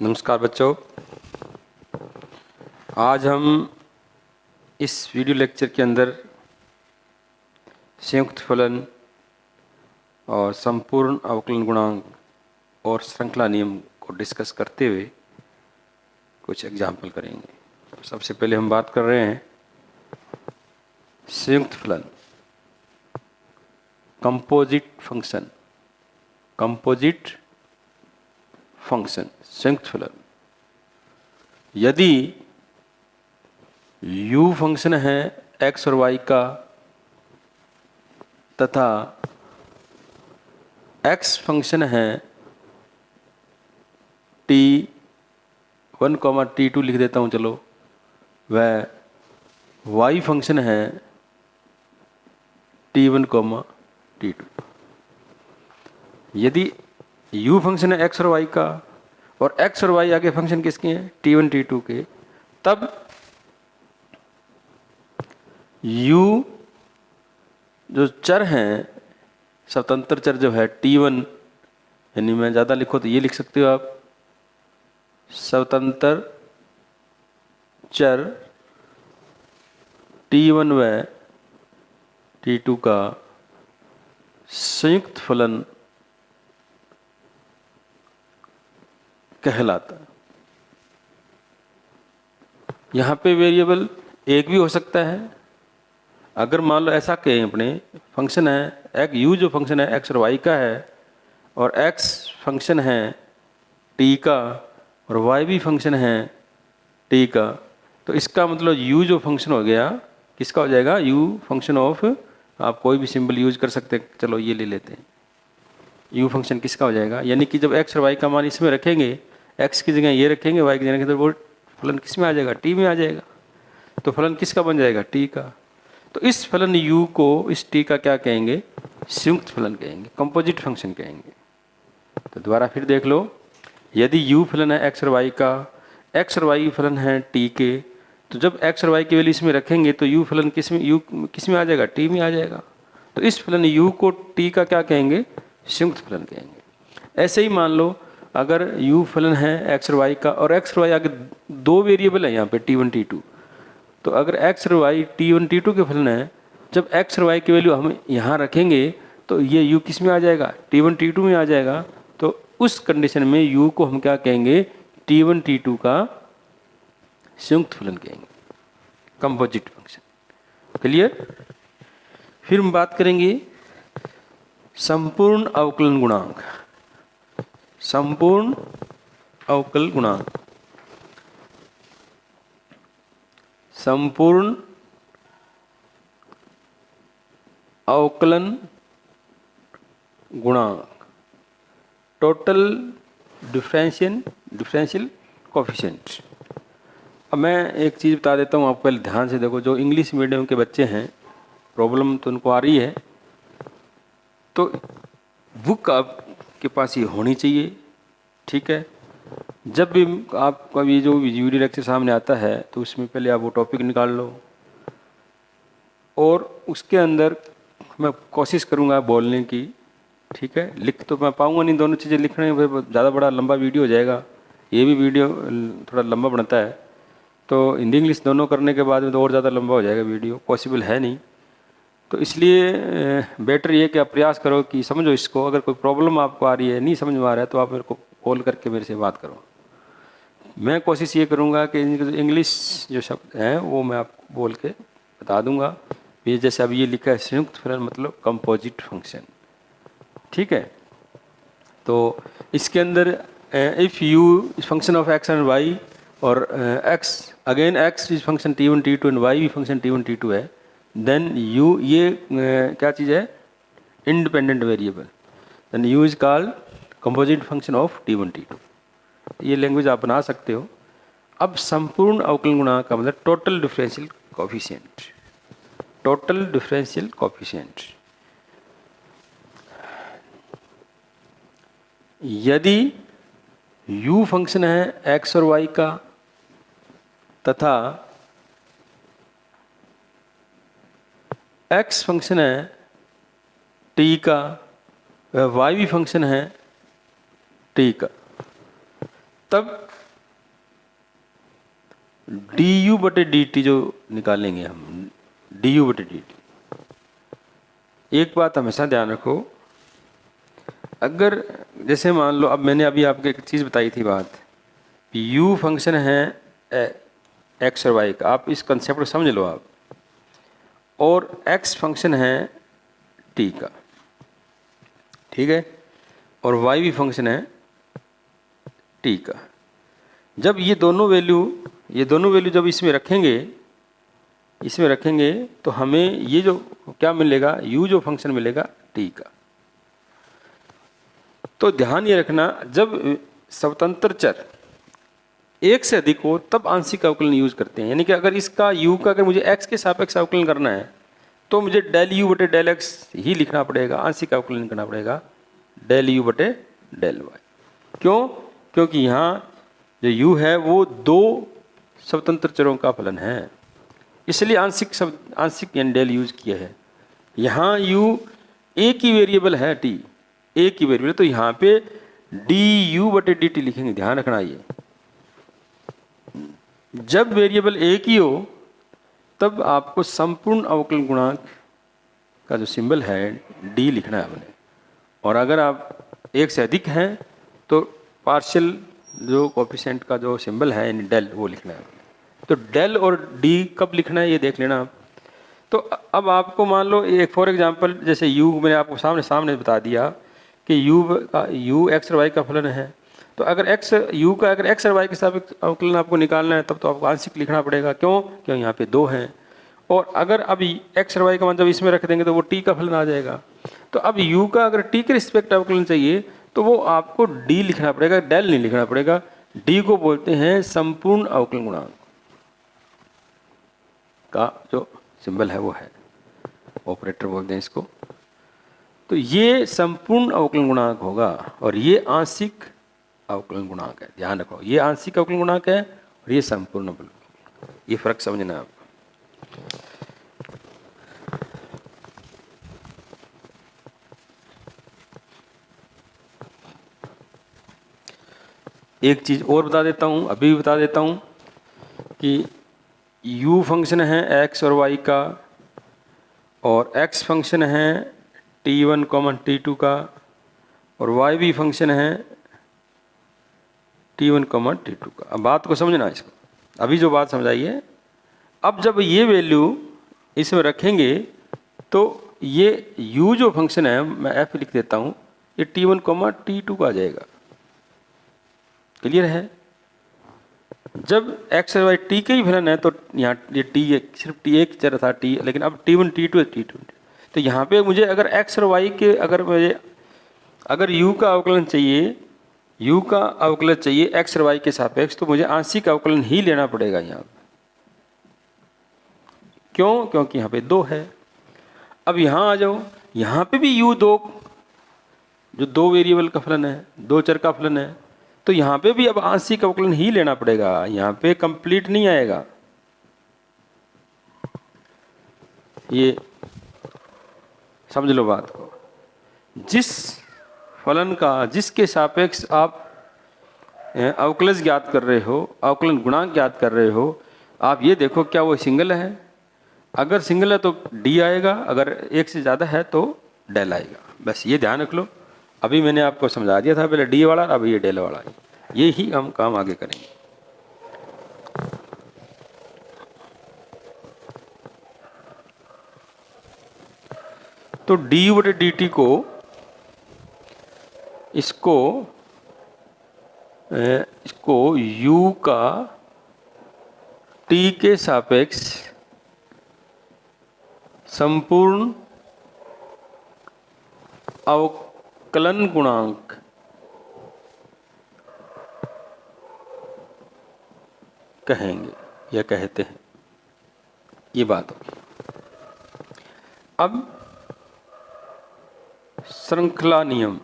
नमस्कार बच्चों, आज हम इस वीडियो लेक्चर के अंदर संयुक्त फलन और संपूर्ण अवकलन गुणांक और श्रृंखला नियम को डिस्कस करते हुए कुछ एग्जाम्पल करेंगे। सबसे पहले हम बात कर रहे हैं संयुक्त फलन, कंपोजिट फंक्शन। संयुक्त फलन यदि u फंक्शन है x और y का तथा x फंक्शन है t1, t2 लिख देता हूं, चलो, वह y फंक्शन है t1, t2। यदि u फंक्शन है x और y का और x और y आगे फंक्शन किसके हैं, t1, t2 के, तब u जो चर हैं, स्वतंत्र चर जो है t1, यानी मैं ज़्यादा लिखो तो ये लिख सकते हो आप, स्वतंत्र चर t1 व t2 का संयुक्त फलन कहलाता है। यहाँ पे वेरिएबल एक भी हो सकता है। अगर मान लो ऐसा कहें, अपने फंक्शन है एक u जो फंक्शन है x और y का है और x फंक्शन है t का और y भी फंक्शन है t का, तो इसका मतलब u जो फंक्शन हो गया किसका हो जाएगा, u फंक्शन ऑफ, आप कोई भी सिंबल यूज कर सकते हैं, चलो ये ले लेते हैं, u फंक्शन किसका हो जाएगा, यानी कि जब x और y का मान इसमें रखेंगे, x की जगह ये रखेंगे, y की जगह रखेंगे, तो वो फलन किस में आ जाएगा, t में आ जाएगा। तो फलन किसका बन जाएगा, t का। तो इस फलन u को इस t का क्या कहेंगे, संयुक्त फलन कहेंगे, कंपोजिट फंक्शन कहेंगे। तो दोबारा फिर देख लो, यदि u फलन है x और y का, x और y फलन है t के, तो जब x और y की वैल्यू इसमें रखेंगे तो u फलन किस में आ जाएगा, t में आ जाएगा। तो इस फलन u को t का क्या कहेंगे, संयुक्त फलन कहेंगे। ऐसे ही मान लो अगर u फलन है x और y का और x और y आगे दो वेरिएबल है यहाँ पे t1, t2, तो अगर x और y t1, t2 के फलन है, जब x और y की वैल्यू हम यहाँ रखेंगे तो ये u किस में आ जाएगा, t1, t2 में आ जाएगा। तो उस कंडीशन में u को हम क्या कहेंगे, t1, t2 का संयुक्त फलन कहेंगे, कंपोजिट फंक्शन। क्लियर। फिर हम बात करेंगे संपूर्ण अवकलन गुणांक। संपूर्ण अवकल गुणांक, संपूर्ण अवकलन गुणांक, टोटल डिफरेंशियल कोफिशिएंट। अब मैं एक चीज़ बता देता हूँ, आप पहले ध्यान से देखो। जो इंग्लिश मीडियम के बच्चे हैं, प्रॉब्लम तो उनको आ रही है, तो बुक आपके पास ये होनी चाहिए, ठीक है। जब भी आपका ये जो वीडियो लेक्चर सामने आता है तो उसमें पहले आप वो टॉपिक निकाल लो, और उसके अंदर मैं कोशिश करूँगा बोलने की, ठीक है। लिख तो मैं पाऊँगा नहीं, दोनों चीज़ें लिखने में ज़्यादा बड़ा लंबा वीडियो हो जाएगा, ये भी वीडियो थोड़ा लंबा बनता है, तो हिंदी इंग्लिश दोनों करने के बाद में तो और ज़्यादा लंबा हो जाएगा, वीडियो पॉसिबल है नहीं। तो इसलिए बेटर ये कि आप प्रयास करो कि समझो इसको। अगर कोई प्रॉब्लम आपको आ रही है, नहीं समझ में आ रहा है, तो आप मेरे को कॉल करके मेरे से बात करो। मैं कोशिश ये करूँगा कि इंग्लिश जो शब्द हैं वो मैं आपको बोल के बता दूँगा। ये जैसे अब ये लिखा है संयुक्त फलन मतलब कंपोजिट फंक्शन, ठीक है। तो इसके अंदर if you function of x and y और x again x is function t1, t2 and y भी फंक्शन t1, t2 है, देन u ये क्या चीज़ है, independent variable, then u is called composite function of t1, t2। ये language आप बना सकते हो। अब संपूर्ण अवकलन गुणांक का मतलब total differential coefficient. Total differential coefficient, यदि u फंक्शन है x और y का तथा x फंक्शन है t का, y भी फंक्शन है t का, तब du बटे dt जो निकालेंगे हम, du बटे dt। एक बात हमेशा ध्यान रखो, अगर जैसे मान लो, अब मैंने अभी आपको एक चीज़ बताई थी बात, u फंक्शन है x और y का, आप इस कंसेप्ट को समझ लो आप, और x फंक्शन है t का, ठीक है, और y भी फंक्शन है t का। जब ये दोनों वैल्यू जब इसमें रखेंगे तो हमें ये जो क्या मिलेगा, u जो फंक्शन मिलेगा t का। तो ध्यान ये रखना, जब स्वतंत्र चर एक से अधिक हो तब आंशिक अवकलन यूज करते हैं। यानी कि अगर इसका u का अगर मुझे x के सापेक्ष अवकलन करना है तो मुझे डेल u बटे डेल x ही लिखना पड़ेगा, आंशिक अवकलन करना पड़ेगा डेल u बटे डेल y। क्यों? क्योंकि यहाँ जो u है वो दो स्वतंत्र चरों का फलन है, इसलिए आंशिक यानी डेल यूज किया है। यहाँ u एक ही वेरिएबल है, t एक ही वेरिएबल, तो यहाँ पे du बटे dt लिखेंगे। ध्यान रखना, ये जब वेरिएबल एक ही हो तब आपको संपूर्ण अवकलन गुणांक का जो सिंबल है d लिखना है आपने, और अगर आप एक से अधिक हैं तो पार्शियल जो कोएफिशिएंट का जो सिंबल है यानी डेल, वो लिखना है आपने। तो डेल और d कब लिखना है ये देख लेना आप। तो अब आपको मान लो एक फॉर एग्जांपल, जैसे u मैंने आपको सामने बता दिया कि u x और y का फलन है, तो अगर u का अगर x और y के सापेक्ष अवकलन आपको निकालना है तब तो आपको आंशिक लिखना पड़ेगा। क्यों? क्यों यहाँ पे दो हैं, और अगर अभी x और y का मान जब इसमें रख देंगे तो वो t का फलन आ जाएगा। तो अब u का अगर t के रिस्पेक्ट अवकलन चाहिए तो वो आपको d लिखना पड़ेगा, डेल नहीं लिखना पड़ेगा। d को बोलते हैं संपूर्ण अवकलन गुणांक का जो सिंबल है वो है, ऑपरेटर बोलते हैं इसको। तो ये संपूर्ण अवकलन गुणांक होगा और ये आंशिक अवकलन गुणांक है। ध्यान रखो, ये आंशिक अवकलन गुणांक है और ये संपूर्ण अवकलन, ये फर्क समझना है आपको। एक चीज और बता देता हूं, अभी भी बता देता हूं कि u फंक्शन है x और y का, और x फंक्शन है t1, t2 का, और y भी फंक्शन है t1, t2 का। अब बात को समझना इसको, अभी जो बात समझाई है, अब जब ये वैल्यू इसमें रखेंगे तो ये u जो फंक्शन है, मैं f लिख देता हूं, ये t1, t2 का आ जाएगा। क्लियर है? जब x और y t के ही फलन है तो यहाँ ये t सिर्फ t एक चर था t, लेकिन अब t1, t2 t2, तो यहाँ पे मुझे अगर x और y के अगर u का अवकलन चाहिए x और y के सापेक्ष, तो मुझे आंशिक अवकलन ही लेना पड़ेगा यहाँ। क्यों? क्योंकि यहाँ पे दो है। अब यहाँ आ जाओ, यहाँ पे भी u दो वेरिएबल का फलन है, दो चर का फलन है, तो यहाँ पे भी अब आंशिक अवकलन ही लेना पड़ेगा, यहाँ पे कंप्लीट नहीं आएगा। ये समझ लो बात को, जिस फलन का जिसके सापेक्ष आप अवकलज ज्ञात कर रहे हो, अवकलन गुणांक ज्ञात कर रहे हो, आप ये देखो क्या वो सिंगल है। अगर सिंगल है तो d आएगा, अगर एक से ज़्यादा है तो डेल आएगा। बस ये ध्यान रख लो। अभी मैंने आपको समझा दिया था पहले d वाला, अब ये डेल वाला है। ये ही हम काम आगे करेंगे। तो du बटे dt को इसको u का t के सापेक्ष संपूर्ण अवकलन गुणांक कहेंगे या कहते हैं, ये बात होगी। अब श्रृंखला नियम,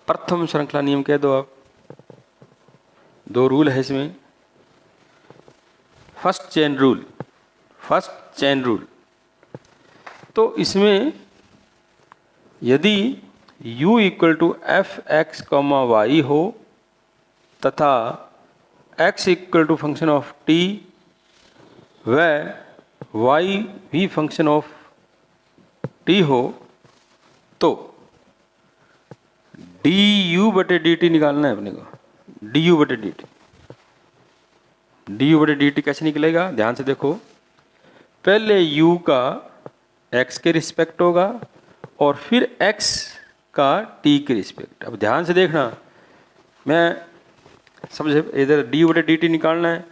प्रथम श्रृंखला नियम कह दो आप। दो रूल है इसमें। First chain rule. तो इसमें यदि u equal to f x comma y हो तथा x equal to function of t व y भी फंक्शन ऑफ t हो तो du बटे dt निकालना है अपने को। du बटे dt, du बटे dt कैसे निकलेगा? ध्यान से देखो, पहले u का x के रिस्पेक्ट होगा और फिर x का t के रिस्पेक्ट। अब ध्यान से देखना, मैं समझे इधर du बटे dt निकालना है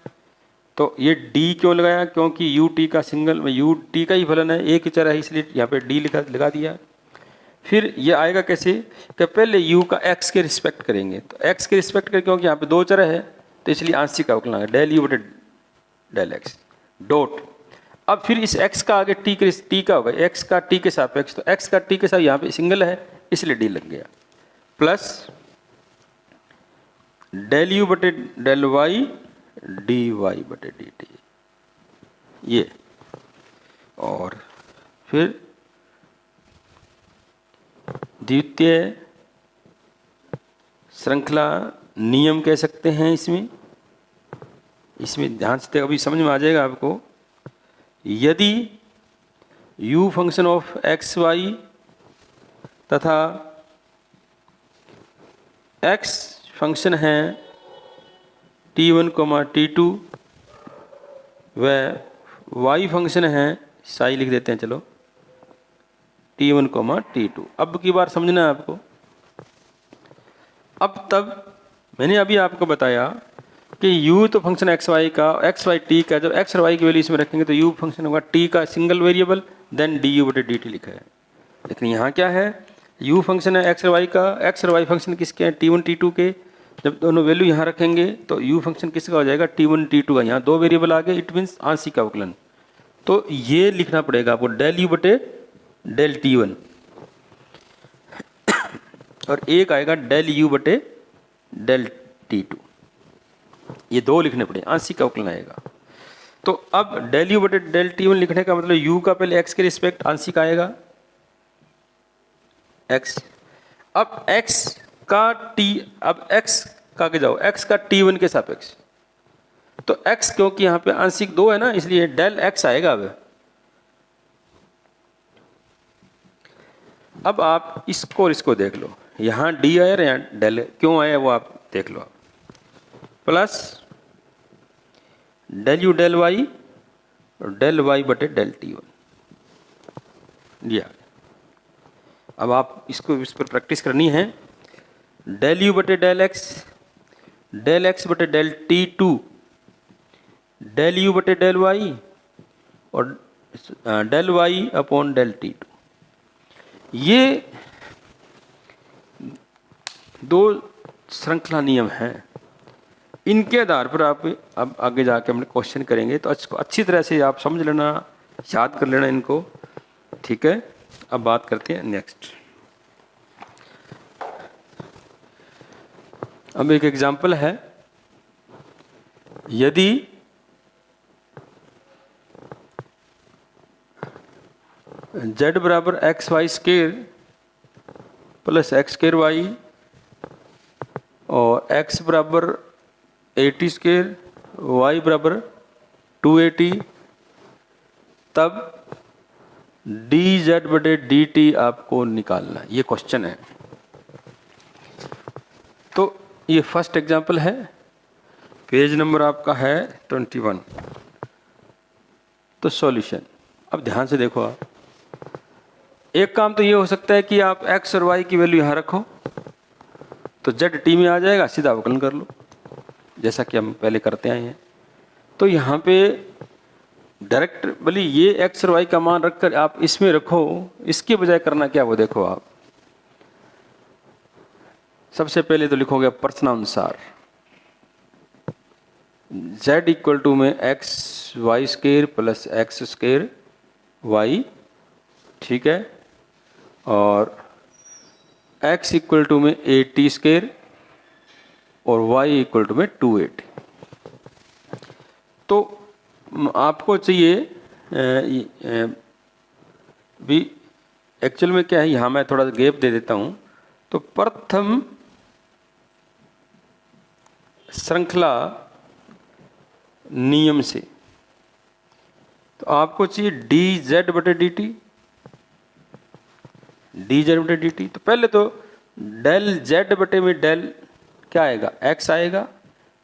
तो ये d क्यों लगाया? क्योंकि ut का सिंगल में ut का ही फलन है, एक ही चर है, इसलिए यहाँ पे d लगा दिया। फिर ये आएगा कैसे कि पहले u का x के रिस्पेक्ट करेंगे, तो x के रिस्पेक्ट करें क्योंकि यहाँ पे दो चर है तो इसलिए आंशिक अवकलन आएगा डेल u बटे डेल x डॉट। अब फिर इस x का आगे t का होगा, x का t के सापेक्ष, तो x का t के साथ यहाँ पे सिंगल है इसलिए d लग गया, प्लस डेल u बटे डेल y dy बटे dt ये। और फिर द्वितीय श्रृंखला नियम कह सकते हैं इसमें ध्यान से अभी समझ में आ जाएगा आपको। यदि u function of x y तथा x फंक्शन है t1, t2 व y फंक्शन है, साई लिख देते हैं चलो, t1, t2। अब की बार समझना है आपको। अब तब मैंने अभी आपको बताया कि u तो फंक्शन एक्स वाई का, एक्स वाई टी का, जब एक्स और वाई की वैल्यू इसमें रखेंगे तो u फंक्शन होगा t का सिंगल वेरिएबल, देन du बटे dt लिखा है। लेकिन यहाँ क्या है, u फंक्शन है एक्स और वाई का, एक्स और वाई फंक्शन किसके हैं? t1, t2 के। जब दोनों वैल्यू यहाँ रखेंगे तो u फंक्शन किसका हो जाएगा? t1, t2 का। यहाँ दो वेरिएबल आ गए, इट मीन्स आंशिक अवकलन। तो ये लिखना पड़ेगा आपको डेल u बटे डेल t1 और एक आएगा डेल u बटे डेल t2, ये दो लिखने पड़े, आंशिक अवकलन आएगा। तो अब डेल u बटे डेल t1 लिखने का मतलब u का पहले x के रिस्पेक्ट आंशिक आएगा x। अब x का t, अब x का आगे जाओ, x का t1 के सापेक्ष, तो x क्योंकि यहाँ पे आंशिक दो है ना इसलिए डेल x आएगा। अब आप इसको और इसको देख लो, यहाँ d आया या डेल क्यों आया वो आप देख लो। Plus del u del y और डेल y बटे डेल t1 दिया। अब आप इसको इस पर प्रैक्टिस करनी है। डेल u बटे डेल x बटे डेल t2, डेल u बटे डेल y और del y upon del t2, ये दो श्रृंखला नियम हैं। इनके आधार पर आप अब आगे जाके हम क्वेश्चन करेंगे तो अच्छी तरह से आप समझ लेना, याद कर लेना इनको, ठीक है। अब बात करते हैं नेक्स्ट। अब एक एग्जाम्पल है, यदि z बराबर x y square plus x square y और x बराबर 80 स्केयर, y बराबर 280, तब dz बटे dt आपको निकालना है। ये क्वेश्चन है। तो ये फर्स्ट एग्जांपल है, पेज नंबर आपका है 21। तो सॉल्यूशन, अब ध्यान से देखो आप, एक काम तो ये हो सकता है कि आप x और y की वैल्यू यहाँ रखो तो z t में आ जाएगा, सीधा अवकलन कर लो जैसा कि हम पहले करते आए हैं। तो यहाँ पे डायरेक्ट बोली ये x और y का मान रखकर आप इसमें रखो, इसके बजाय करना क्या वो देखो आप। सबसे पहले तो लिखोगे प्रश्नानुसार z इक्वल टू में x y square plus x square y, ठीक है, और x इक्वल टू में 80 स्केयर और y इक्वल टू में 280। तो आपको चाहिए भी एक्चुअल में क्या है, यहाँ मैं थोड़ा गैप दे देता हूँ। तो प्रथम श्रृंखला नियम से तो आपको चाहिए डी जेड बटे डी टी, डी जेड बटे डी टी। तो पहले तो डेल जेड बटे में डेल क्या आएगा, एक्स आएगा,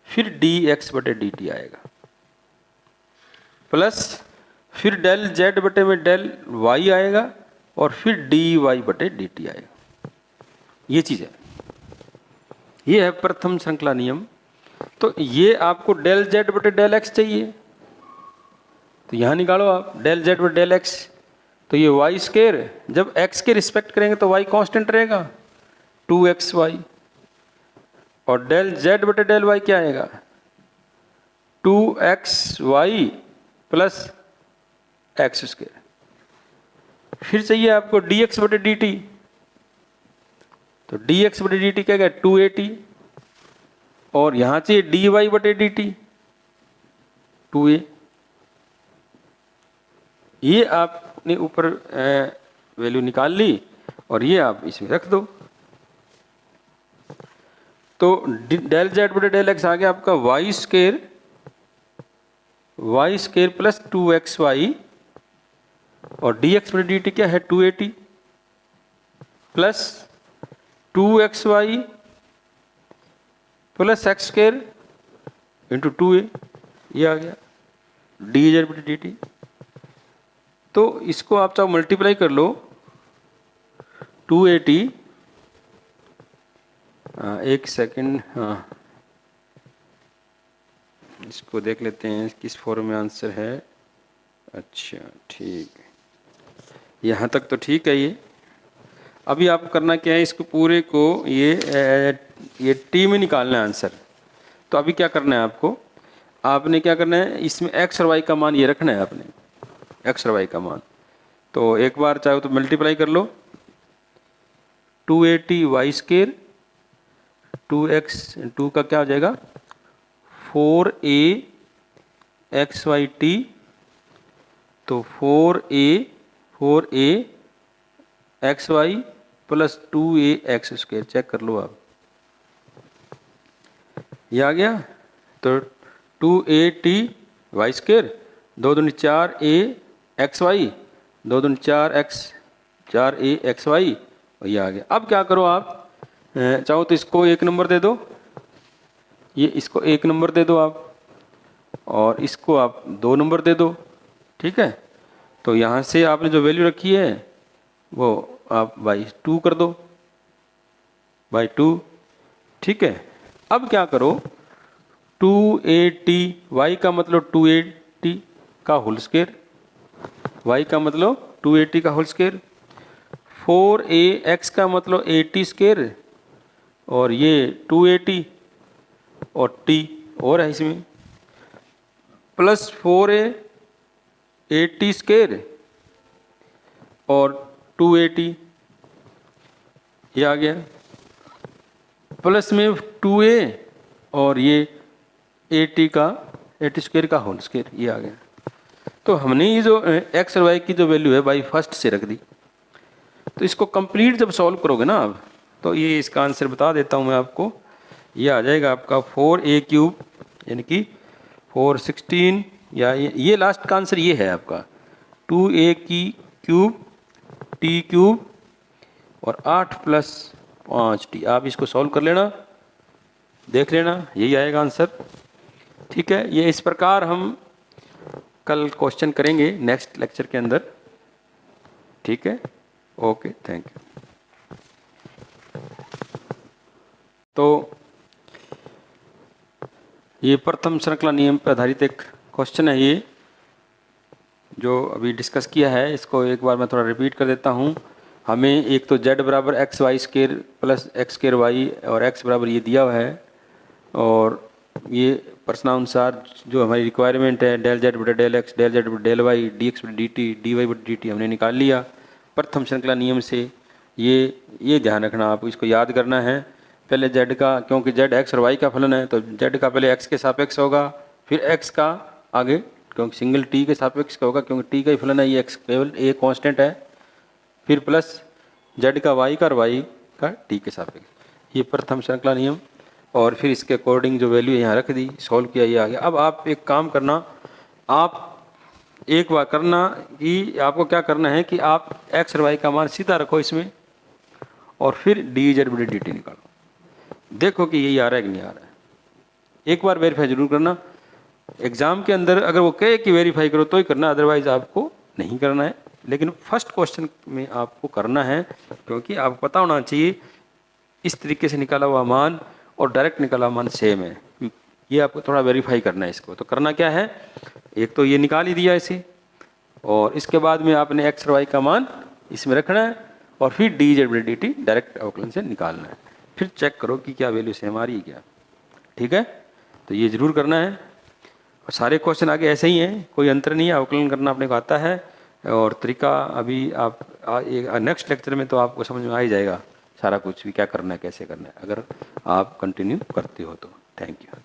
फिर डी एक्स बटे डी टी आएगा, प्लस फिर डेल जेड बटे में डेल वाई आएगा, और फिर डी वाई बटे डी टी आएगा। ये चीज़ है, ये है प्रथम श्रृंखला नियम। तो ये आपको डेल जेड बटे डेल एक्स चाहिए, तो यहाँ निकालो आप डेल जेड बटे डेल एक्स। तो ये वाई स्केयर, जब एक्स के रिस्पेक्ट करेंगे तो वाई कांस्टेंट रहेगा 2xy, और डेल जेड बटे डेल वाई क्या आएगा 2xy प्लस एक्स स्केयर। फिर चाहिए आपको dx बटे dt, तो dx बटे dt क्या है 2at, और यहां चाहिए dy बटे dt 2a। ये आपने ऊपर वैल्यू निकाल ली और ये आप इसमें रख दो। तो डेल जेड बटे डेल एक्स आ गया आपका वाई स्केयर प्लस 2xy, और dx बटे dt क्या है 2at plus 2xy plus x square into 2a, ये आ गया डी जेड बटे डी टी। तो इसको आप चाहो मल्टीप्लाई कर लो 2at, एक सेकंड, हाँ इसको देख लेते हैं किस फॉर्म में आंसर है। अच्छा ठीक है, यहाँ तक तो ठीक है। ये अभी आपको करना क्या है, इसको पूरे को ये टी में निकालना है आंसर। तो अभी क्या करना है आपने क्या करना है, इसमें एक्स और वाई का मान ये रखना है आपने, एक्स और वाई का मान। तो एक बार चाहो तो मल्टीप्लाई कर लो 2at वाई स्केयर 2x 2 का क्या हो जाएगा 4a xyt, तो 4a xy plus 2a x square, check कर लो आप, ये आ गया। तो 2at वाई स्क्वायर 2 दूनी 4a xy 2 दूनी 4x 4a xy, और ये आ गया। अब क्या करो आप, चाहो तो इसको 1 नंबर दे दो, ये इसको 1 नंबर दे दो आप, और इसको आप 2 नंबर दे दो, ठीक है। तो यहाँ से आपने जो वैल्यू रखी है वो आप बाई 2 कर दो, बाई 2, ठीक है। अब क्या करो 2at y का मतलब 2at का होल स्क्वायर, y का मतलब 2at का होल स्क्वायर, 4ax का मतलब 80 स्क्वायर, और ये 2at और t और है इसमें, प्लस 4a 80 स्क्वायर और 2at, ये आ गया, प्लस में 2a और ये 80 स्क्वायर का होल स्क्वायर, ये आ गया। तो हमने ये जो एक्स और वाई की जो वैल्यू है बाई फर्स्ट से रख दी। तो इसको कंप्लीट जब सॉल्व करोगे ना आप, तो ये इसका आंसर बता देता हूँ मैं आपको, ये आ जाएगा आपका 4a क्यूब यानी कि 416, या ये लास्ट का आंसर ये है आपका 2a की क्यूब t क्यूब और 8 प्लस 5t। आप इसको सॉल्व कर लेना, देख लेना, यही आएगा आंसर, ठीक है। ये इस प्रकार हम कल क्वेश्चन करेंगे नेक्स्ट लेक्चर के अंदर, ठीक है। Okay, thank you. तो ये प्रथम श्रृंखला नियम पर आधारित एक क्वेश्चन है, ये जो अभी डिस्कस किया है इसको एक बार मैं थोड़ा रिपीट कर देता हूँ। हमें एक तो z बराबर x y square plus x square y और x बराबर ये दिया हुआ है, और ये प्रश्नानुसार जो हमारी रिक्वायरमेंट है डेल जेड बटे डेल एक्स, डेल जेड बटे डेल वाई, डी एक्स बटे डी टी, डी वाई बटे डी टी हमने निकाल लिया प्रथम श्रृंखला नियम से। ये ध्यान रखना, आपको इसको याद करना है। पहले z का, क्योंकि z x और y का फलन है, तो z का पहले x के सापेक्ष होगा, फिर x का आगे, क्योंकि सिंगल t के सापेक्ष का होगा, क्योंकि t का ही फलन है, ये x केवल a कांस्टेंट है, फिर प्लस z का y का और y का टी के सापेक्ष। ये प्रथम श्रृंखला नियम, और फिर इसके अकॉर्डिंग जो वैल्यू यहाँ रख दी, सॉल्व किया, ये आ गया। अब आप एक काम करना, आप एक बार करना कि आपको क्या करना है कि आप एक्स और वाई का मान सीधा रखो इसमें, और फिर डी जेड बटे डी टी निकालो, देखो कि यही आ रहा है कि नहीं आ रहा है। एक बार वेरीफाई जरूर करना। एग्जाम के अंदर अगर वो कहे कि वेरीफाई करो तो ही करना, अदरवाइज आपको नहीं करना है। लेकिन फर्स्ट क्वेश्चन में आपको करना है, क्योंकि आपको पता होना चाहिए इस तरीके से निकाला हुआ मान और डायरेक्ट निकाला हुआ मान सेम है। ये आपको थोड़ा वेरीफाई करना है इसको। तो करना क्या है, एक तो ये निकाल ही दिया इसे, और इसके बाद में आपने एक्स और वाई का मान इसमें रखना है, और फिर डी जेड बटे डी टी डायरेक्ट अवकलन से निकालना है। फिर चेक करो कि क्या वैल्यू सेम आ रही है क्या। ठीक है, तो ये जरूर करना है। और सारे क्वेश्चन आगे ऐसे ही हैं, कोई अंतर नहीं है, अवकलन करना अपने को आता है। और तरीका अभी आप नेक्स्ट लेक्चर में तो आपको समझ में आ ही जाएगा सारा कुछ भी, क्या करना है कैसे करना है, अगर आप कंटिन्यू करते हो तो। Thank you.